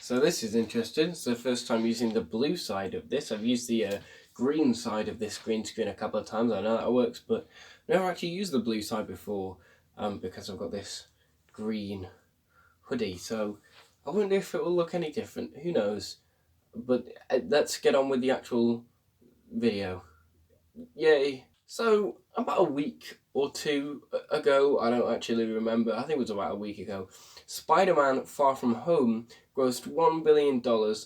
So this is interesting. It's the first time using the blue side of this. I've used the green side of this green screen a couple of times. I know that works, but I've never actually used the blue side before because I've got this green hoodie. So I wonder if it will look any different. Who knows? But let's get on with the actual video. Yay. So about a week or two ago, I don't actually remember, I think it was about a week ago, Spider-Man Far From Home grossed $1 billion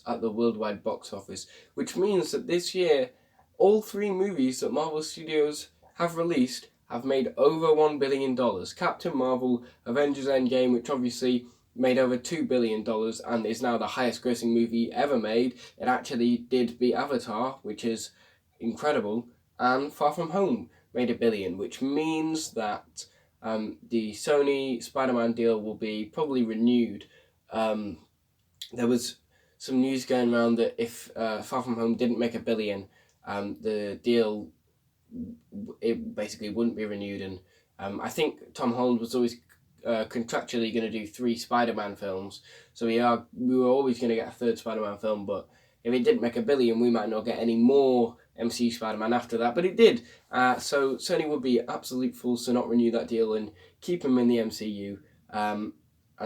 at the worldwide box office, which means that this year, all three movies that Marvel Studios have released have made over $1 billion. Captain Marvel, Avengers Endgame, which obviously made over $2 billion and is now the highest grossing movie ever made. It actually did beat Avatar, which is incredible, and Far From Home made $1 billion, which means that the Sony Spider-Man deal will be probably renewed. There was some news going around that if Far From Home didn't make $1 billion, the deal it basically wouldn't be renewed. And I think Tom Holland was always contractually going to do 3 Spider-Man films, so we were always going to get a third Spider-Man film. But if it didn't make $1 billion, we might not get any more MCU Spider-Man after that, but it did. So Sony would be absolute fools to not renew that deal and keep him in the MCU. And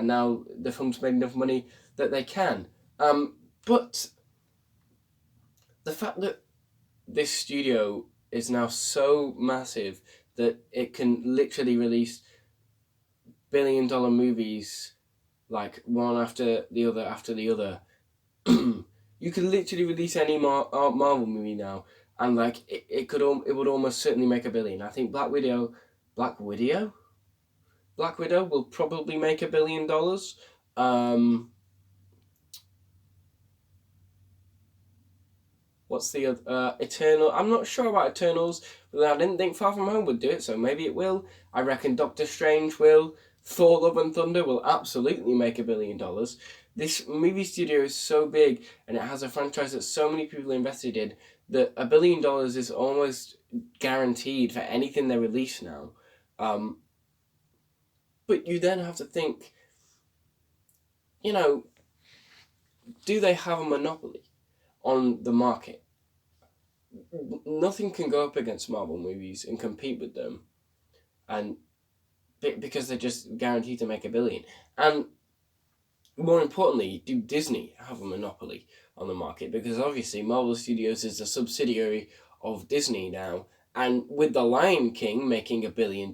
now the film's made enough money that they can. But the fact that this studio is now so massive that it can literally release billion-dollar movies like one after the other. You could literally release any Marvel movie now, and like it would almost certainly make $1 billion. I think Black Widow will probably make $1 billion. What's the other? Eternal. I'm not sure about Eternals, but I didn't think Far From Home would do it, so maybe it will. I reckon Doctor Strange will. Thor: Love and Thunder will absolutely make $1 billion. This movie studio is so big, and it has a franchise that so many people invested in, that $1 billion is almost guaranteed for anything they release now. But you then have to think, do they have a monopoly on the market? Nothing can go up against Marvel movies and compete with them, and because they're just guaranteed to make $1 billion. And more importantly, do Disney have a monopoly on the market? Because obviously Marvel Studios is a subsidiary of Disney now, and with The Lion King making $1 billion,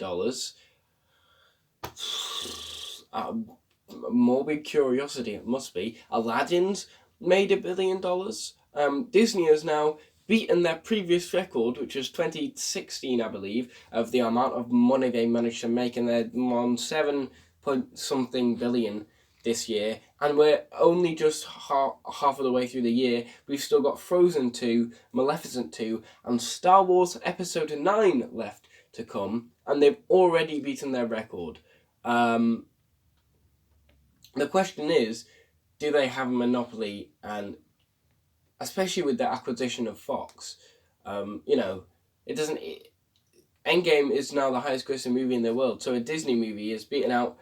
morbid curiosity it must be. Aladdin's made $1 billion. Disney has now beaten their previous record, which was 2016, I believe, of the amount of money they managed to make, and they're on 7 point something billion this year, and we're only just half of the way through the year. We've still got Frozen 2, Maleficent 2, and Star Wars Episode 9 left to come, and they've already beaten their record. The question is, do they have a monopoly? And especially with the acquisition of Fox, it doesn't. Endgame is now the highest grossing movie in the world, so a Disney movie is beating out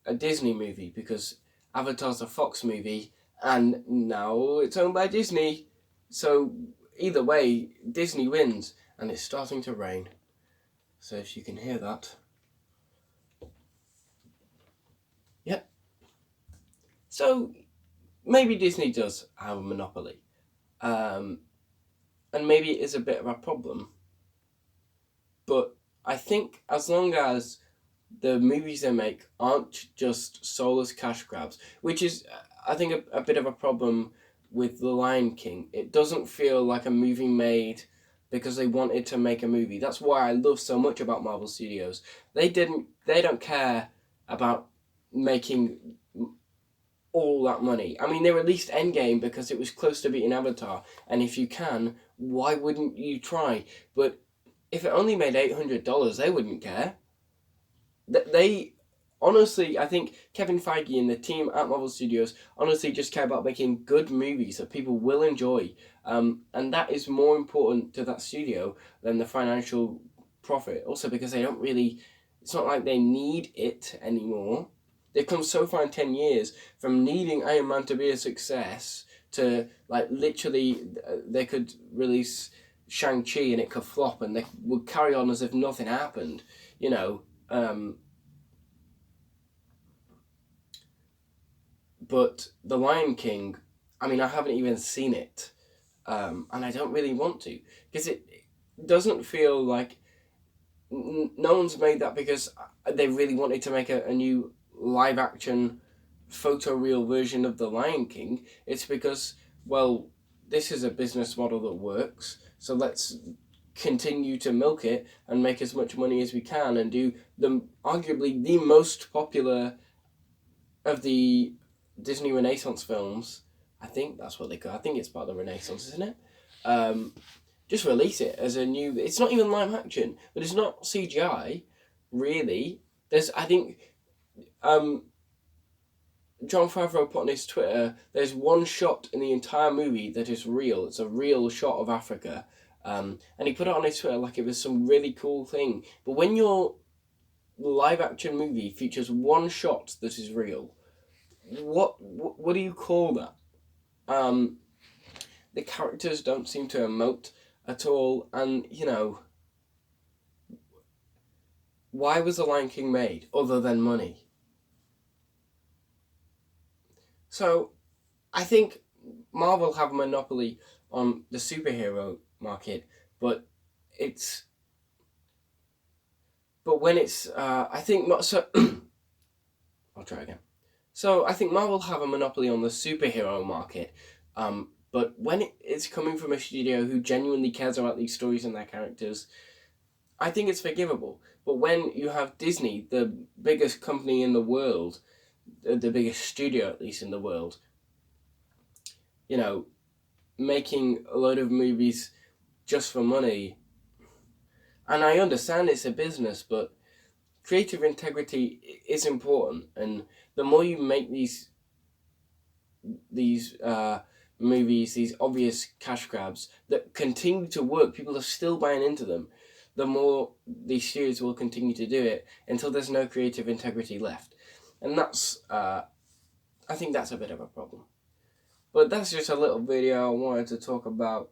a Disney movie because Avatar's a Fox movie, and now it's owned by Disney. So either way, Disney wins, and it's starting to rain. So if you can hear that. Yep. So maybe Disney does have a monopoly. And maybe it is a bit of a problem. But I think as long as the movies they make aren't just soulless cash grabs, which is, I think, a bit of a problem with The Lion King. It doesn't feel like a movie made because they wanted to make a movie. That's why I love so much about Marvel Studios. They don't care about making all that money. I mean, they released Endgame because it was close to beating Avatar, and if you can, why wouldn't you try? But if it only made $800, they wouldn't care. They honestly, I think Kevin Feige and the team at Marvel Studios honestly just care about making good movies that people will enjoy, and that is more important to that studio than the financial profit. Also, because they don't really, it's not like they need it anymore. They've come so far in 10 years from needing Iron Man to be a success to, like, literally, they could release Shang-Chi and it could flop and they would carry on as if nothing happened, you know. But The Lion King, I mean, I haven't even seen it, and I don't really want to, because it doesn't feel like no one's made that because they really wanted to make a new live action photoreal version of The Lion King. It's because, well, this is a business model that works, so let's continue to milk it and make as much money as we can and do arguably the most popular of the Disney Renaissance films. I think that's what they call. I think it's part of the Renaissance, isn't it? Just release it as a new. It's not even live action, but it's not CGI, really. I think, Jon Favreau put on his Twitter, there's one shot in the entire movie that is real. It's a real shot of Africa, and he put it on his Twitter like it was some really cool thing. But when your live action movie features one shot that is real, what do you call that? The characters don't seem to emote at all, and, you know, why was The Lion King made other than money? So, I think Marvel have a monopoly on the superhero market, but when it's, I think, so, I'll try again. So, I think Marvel have a monopoly on the superhero market, but when it's coming from a studio who genuinely cares about these stories and their characters, I think it's forgivable. But when you have Disney, the biggest company in the world, the biggest studio at least in the world, you know, making a load of movies just for money, and I understand it's a business, but creative integrity is important, and the more you make these movies, these obvious cash grabs that continue to work, people are still buying into them, the more these studios will continue to do it until there's no creative integrity left. And that's, I think that's a bit of a problem. But that's just a little video. I wanted to talk about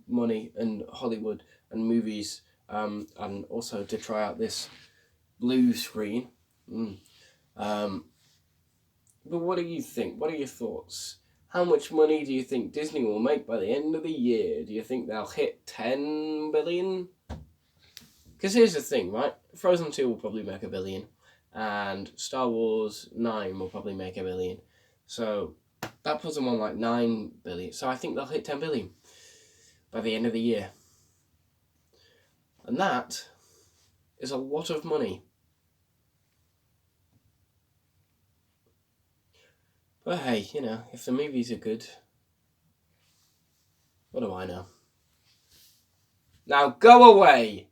money and Hollywood and movies, and also to try out this blue screen. But what do you think? What are your thoughts? How much money do you think Disney will make by the end of the year? Do you think they'll hit 10 billion? Because here's the thing, right? Frozen 2 will probably make $1 billion, and Star Wars 9 will probably make $1 billion. So that puts them on like 9 billion. So I think they'll hit 10 billion by the end of the year. And that is a lot of money. But hey, you know, if the movies are good, what do I know? Now go away!